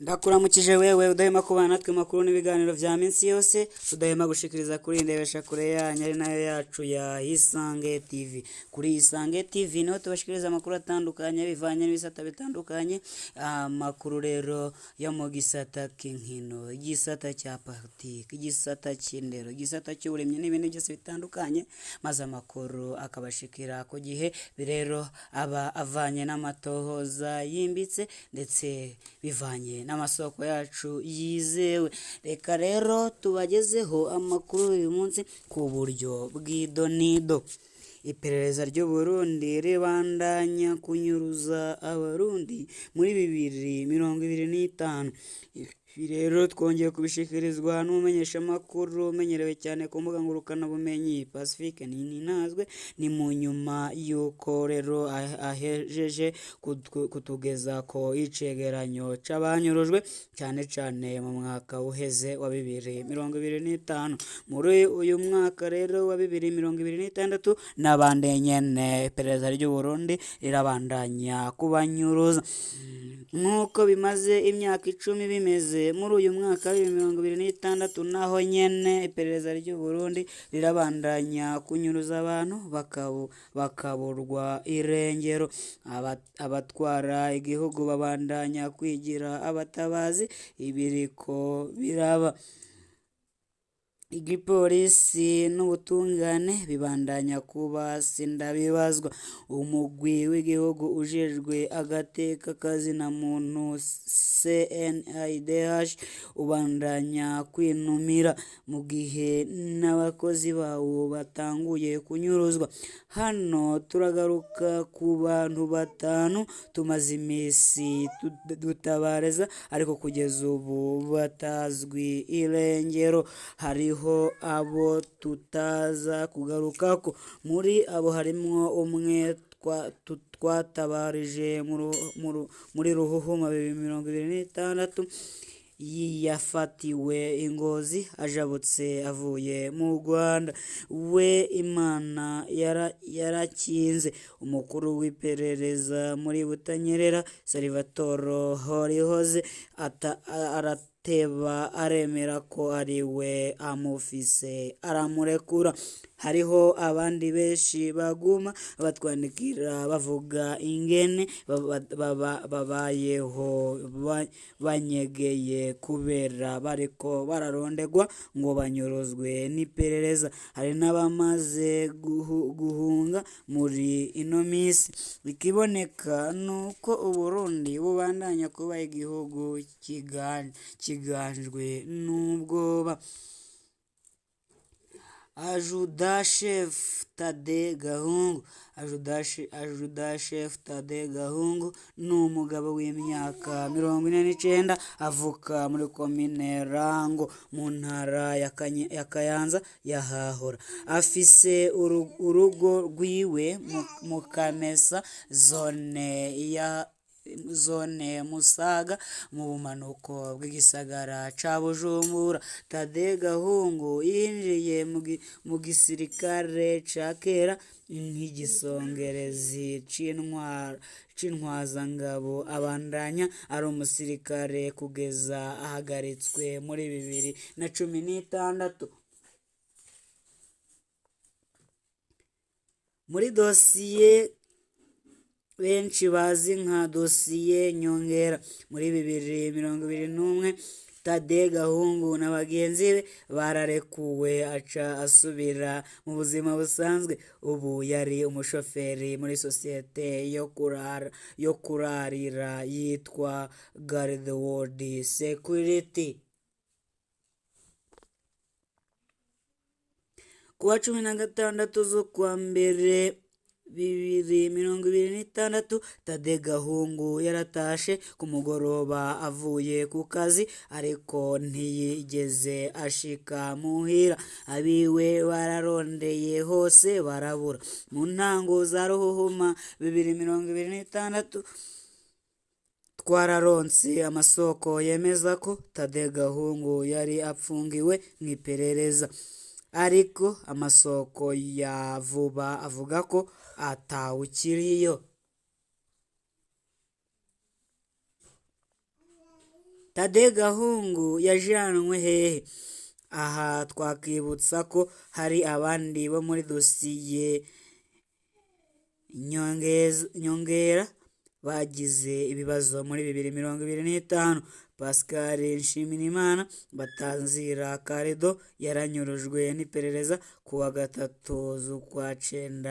Ndakuramukije wewe udahema kubana natwe makuru n'ibiganiro vya minsi yose, udahema gushikiriza kuri ndebesha kure yanyu ari nayo yacu ya Isange TV. Kuri Isange TV niho tubashikiriza amakuru atandukanye bivanye n'ibisata bitandukanye, amakuru rero yo mu gisata k'inkino, igisata cya politiki, igisata c'indero, igisata cy'uburimyi n'ibindi byose bitandukanye, maze amakuru akabashikira ku gihe rero aba avanye n'amatohoza yimbitse ndetse bivanye n'amasoko yacu yizewe. Reka rero tubagezeho amakuru uyu munsi ku buryo bw'idonido. Iperereza ry'u Burundi ribandanya kunyuruza abarundi muri 2025. Rero twongeye kubishikirizwa n'umumenyesha makuru umenyerewe cyane ku mbuga ngurukana bumenyi Pacifique Ninazwe, ni mu nyuma yuko rero ahejeje kutugeza ko icegeranyo c'abanyurujwe cyane cyane mu mwaka uheze wa 2025. Muri uyu mwaka rero wa 2026 nabande nyene iperereza ry'u Burundi rirabandanya kubanyuruza nkuko bimaze imyaka 10 bimeze. Muri uyu mwaka wa 2026 naho nyene iperereza ry'u Burundi rirabandanya kunyuruza abantu bakaburwa irengero. Abatwara igihugu babandanya kwigira abatabazi ibiriko biraba. Igipolisi n'ubutungane bibandanya kuba sindabibazwa. Umugwi w'igihugu ujejwe agateka kazina muntu CNIDH ubandanya kwinumira mu gihe n'abakozi bawo batanguye kunyuruzwa. Hano turagaruka ku bantu 5 tumaze imisi dutabareza ariko kugeza ubu batazwi irengero. Hariho abo tutaza kugarukako. Muri abo harimwo umwe twatabarije muri Ruhuhuma 2026 yafatiwe Ingozi ajabutse avuye mu Rwanda. We Imana yarakinze. Umukuru w'iperereza muri Butanyerera Salvatore Horihoze arateba aremera ko ari we amufise aramurekura. Hariho abandi benshi baguma batwandikira bavuga ingene babayeho banyegeye kubera bariko bararondegwa ngo banyuruzwe n'iperereza. Hari n'abamaze guhunga muri ino misi. Ikiboneka nuko Uburundi bubandanya kuba igihugu kiganjwe n'ubwoba. Ajuda Chef Tade Gahungu ni umugabo w'imyaka 49 avuka muri komine Rango mu ntara ya Kayanza yahahora. Afise urugo rwiwe mu Kamesa zone Musaga mu bumanuko bw'igisagara ca Bujumbura. Tade Gahungu yinjiye mu gisirikare ca kera nk'igisongerezi c'intwazangabo, abandanya ari umusirikare kugeza ahagaritswe muri 2016. Muri dosiye benshi bazi nka dosiye Nyongera muri 2021 Tade Gahungu na bagenzi be bararekuwe aca asubira mu buzima busanzwe. Ubu yari umushoferi muri sosiyete yo kurarira yitwa Garde World Security. Kuwa 16 z'ukwa mbere 2026 Tade Gahungu yaratashe ku mugoroba avuye ku kazi ariko ntiyigeze ashika muhira. Abiwe bararondeye hose barabura. Mu ntango za Ruhuhuma 2026 twararonse amasoko yemeza ko Tade Gahungu yari apfungiwe mw'iperereza. ariko amasoko ya vuba avuga ko atawukiriyo. Tade Gahungu yajanwe hehe? Aha twakibutsa ko hari abandi bo muri dosiye nyongera bagize ibibazo muri 2025. Pascal Nshimirimana Batanzira Karedo yaranyurujwe n'iperereza kuwa 3 z'ukwa 9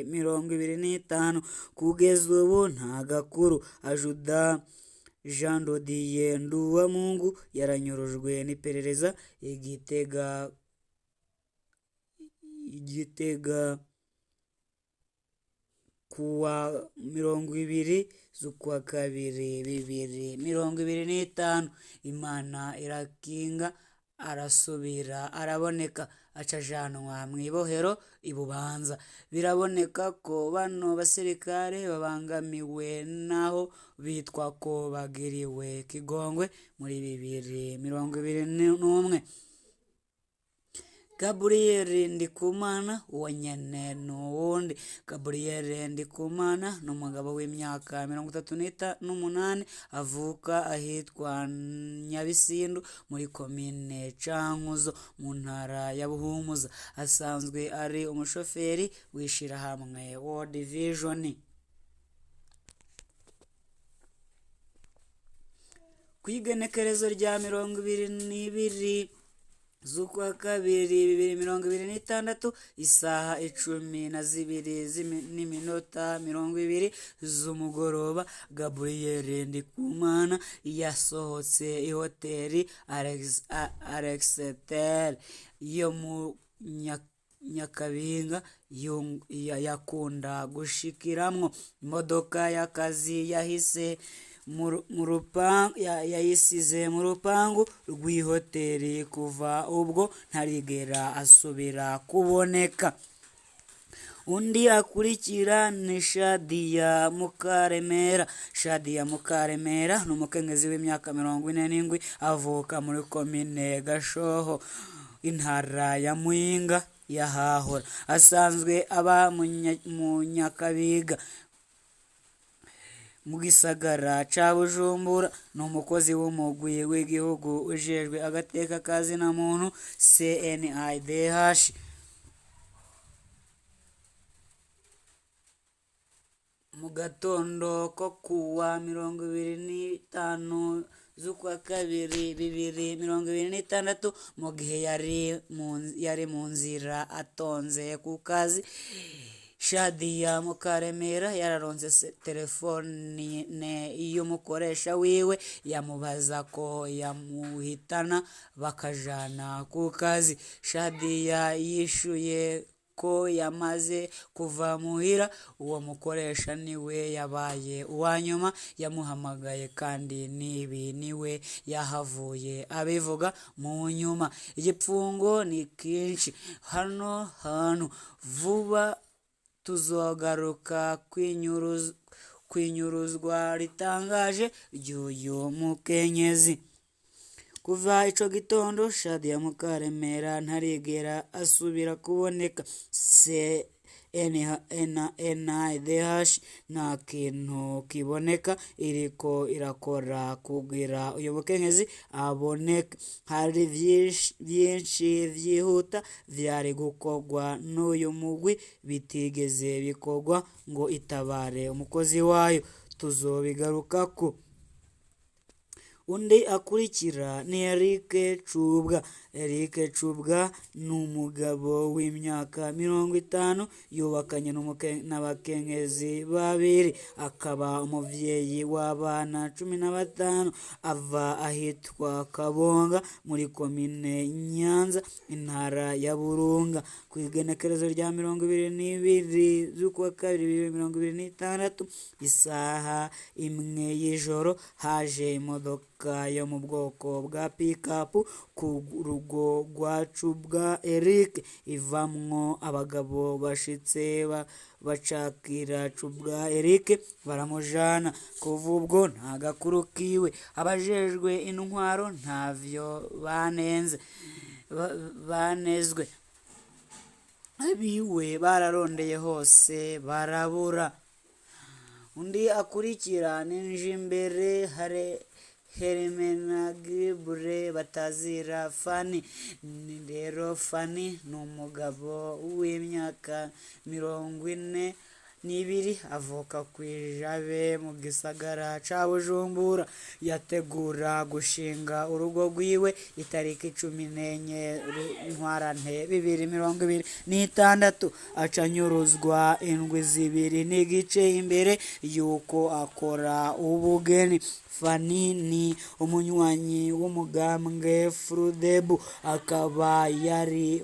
2025. Kugeza ubu nta gakuru. Ajuda Jean Dodier Nduwamungu yaranyurujwe n'iperereza Igitega kuwa 20 z'ukwa 2 2025. Imana irakinga arasubira araboneka acajanwa mu ibohero ibubanza. Biraboneka ko bano basirikare babangamiwe naho bitwa ko bagiriwe kigongwe muri 2021. Gabriel Ndikumana uwo nyene n'uwundi. Gabriel Ndikumana ni umugabo w'imyaka 38 avuka ahitwa Nyabisindu muri komine Cankuzo mu ntara ya Buhumuza. Asanzwe ari umushoferi w'ishirahamwe World Vision. Kwigenekerezo rya 22 z'ukwa 2 2026 isaha 12:20 z'umugoroba, Gabriel Ndikumana yasohotse ihoteli Alexeter yo mu Nyakabinga yakunda gushikiramwo. Imodoka y'akazi yayisize mu rupangu rw'ihoteli. Kuva ubwo ntarigera asubira kuboneka. Undi akurikira ni Shadia Mukaremera. Shadia Mukaremera ni umukenyezi w'imyaka 47 avuka muri komine Gashoho intara ya Muyinga yahahora. Asanzwe aba mu Nyakabiga mu gisagara ca Bujumbura. Ni umukozi w'umugwi w'igihugu ujejwe agateka kazina muntu CNIDH. Mu gatondo ko kuwa 25 z'ukwa 2 2026 mu gihe yari mu nzira atonze ku kazi, Shadia Mukaremera yararonse telefone y'umukoresha wiwe yamubaza ko yamuhitana bakajana ku kazi. Shadia yishuye ko yamaze kuva muhira. Uwo mukoresha niwe yabaye uwanyuma yamuhamagaye kandi niwe yahavuye abivuga mu nyuma. Igipfungo ni kinshi hano hantu. Vuba tuzogaruka kwinyuruzwa ritangaje ry'uyu mukenyezi. Kuva ico gitondo Shadia Mukaremera ntarigera asubira kuboneka. NIDH nta kintu kiboneka iriko irakora kugira uyu mukenyezi aboneka. Hari byinshi vyihuta vyari gukorwa n'uyu mugwi bitigeze bikorwa ngo itabare umukozi wayo. Tuzobigarukako. Undi akurikira ni Eric Cubwa. Eric Cubwa ni umugabo w'imyaka 50 yubakanye n'abakenyezi babiri, akaba umuvyeyi w'abana 15. Ava ahitwa Kabonga muri komine Nyanza intara ya Burunga. Kwigenekerezo rya 22 z'ukwa 2 2026 isaha 1 y'ijoro haje imodoka yo mu bwoko bwa pick-up ku rugo rwa Cubwa Eric ivamwo abagabo bashitse bacakira Cubwa Eric baramujana. Kuva ubwo nta gakuru kiwe. Abajejwe intwaro ntavyo banenze. banezwe, abiwe bararondeye hose barabura. Undi akurikira ni Njimbere Hermenegilde Batazira Fanny. Rero Fanny ni umugabo w'imyaka 42, avuka ku Ijabe mu gisagara ca Bujumbura. Yategura gushinga urugo rwiwe itariki 14 Ntwarante 2026, aca anyuruzwa indwi zibiri n'igice imbere yuko akora ubugeni. Fanny ni umunywanyi w'umugambwe Frodebu, akaba yari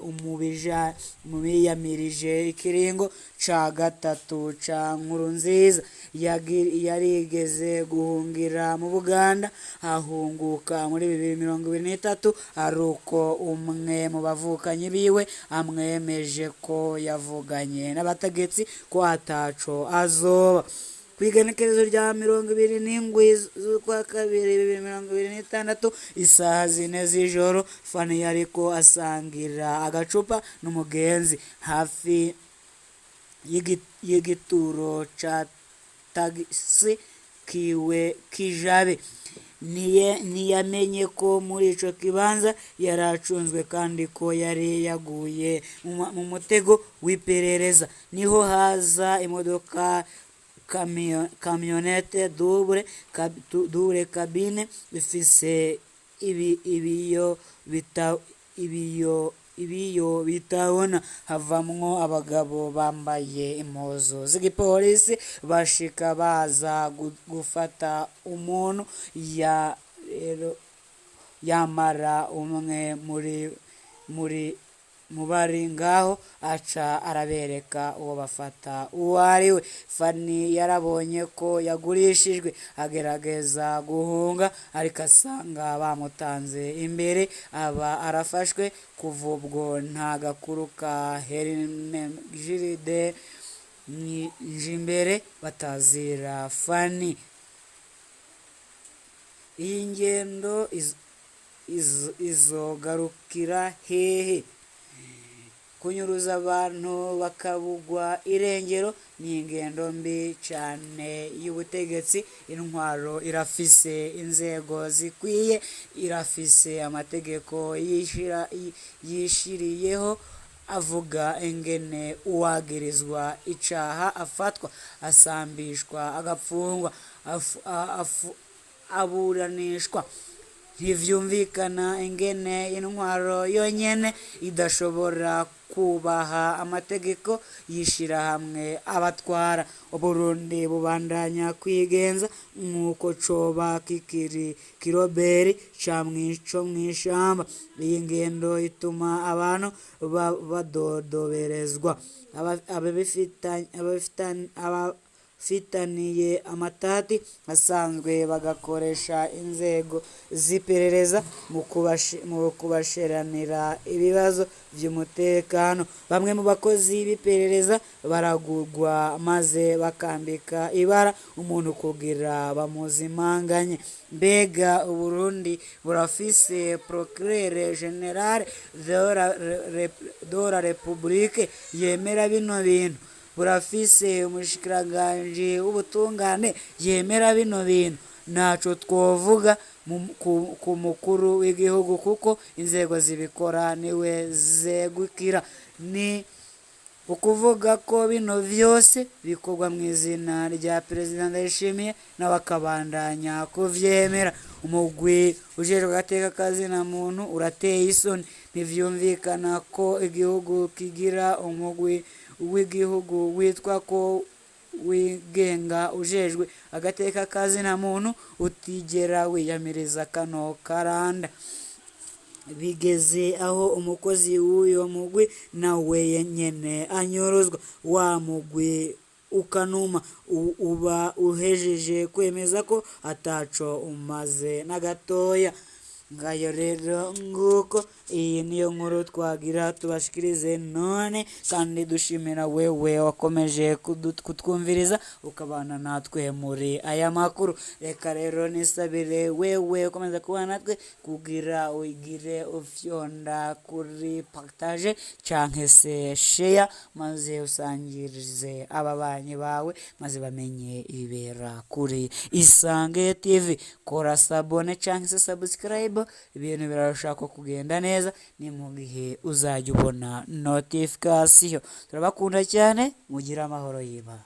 mubiyamirije ikiringo ca gatatu ca Nkurunziza. Yarigeze guhungira mu Buganda, ahunguka muri 2023, aruko umwe mu bavukanyi biwe amwemeje ko yavuganye n'abategetsi ko ataco azoba. Kwigenekerezo rya 27 z'ukwa kabiri 2026 isaha 4 z'ijoro, Fanny yariko asangira agacupa n'umugenzi hafi y'igituro ca tagisi kiwe Kijabe. Ntiyamenye ko muri ico kibanza yaracunzwe kandi ko yari yaguye mu mutego w'iperereza. Niho haza imodoka kamyonete double cabine ifise ibiyo bitabona, havamwo abagabo bambaye impuzu z'igipolisi bashika baza gufata umuntu. Yamara umwe mu bari ngaho aca arabereka uwo bafata uwo ari we. Fanny yarabonye ko yagurishijwe, agerageza guhunga ariko asanga bamutanze imbere, aba arafashwe. Kuva ubwo nta gakuru ka Hermenegilde Njimbere Batazira Fanny. Iyi ngendo izogarukira hehe? Kunyuruza abantu bakabugwa irengero ni ingendo mbi cyane y'ubutegetsi. Intwaro irafise inzego zikwiye, irafise amategeko yishiriyeho avuga ingene uwagirizwa icaha afatwa, asambishwa, agapfungwa, aburanishwa. Ntivyumvikana ingene intwaro yonyene idashobora kubaha amategeko y'ishirahamwe abatwara. Uburundi bubandanya kwigenza nk'uko coba kikiri kiroberi co mw'ishamba. Iyi ngendo ituma abantu badodoberezwa, abafitaniye amatati asanzwe bagakoresha inzego z'iperereza mu kubasheranira ibibazo vy'umutekano. Bamwe mu bakozi b'iperereza baragurwa maze bakambika ibara umuntu kugira bamuzimanganye. Mbega Uburundi burafise procureur general de la Republique yemera bino bintu? Burafise umushikiranganje w'ubutungane yemera bino bintu? Naco twovuga ku mukuru w'igihugu, kuko inzego zibikora niwe zegukira. Ni ukuvuga ko bino vyose bikorwa mu izina rya Perezida Ndayishimiye n'abakabandanya kuvyemera. Umugwi ujejwe agateka kazina muntu urateye isoni. Ntivyumvikana ko igihugu kigira umugwi w'igihugu witwa ko wigenga ujejwe agateka kazina muntu utigera wiyamiriza kano karanda. Bigeze aho umukozi w'uyo mugwi nawe nyene anyorozwa. Wa mugwi ukanuma uba uhejeje kwemeza ko ataco umaze na gatoya. ngayo rero nguko iyi niyo nkuru twagira tubashikirize none, kandi dushimira wewe wakomeje kutwumviriza ukabana natwe muri aya makuru. Reka rero nisabire wewe ukomeza kubana natwe kugira wigire ufyonda kuri partage canke se share, maze usangirize ababanyi bawe maze bamenye ibibera kuri Isange TV. Kora sabone canke se subscribe, ibintu birashaka kugenda neza ni mu gihe uzajya ubona notification. Turabakunda cyane, mugira amahoro y'Imana.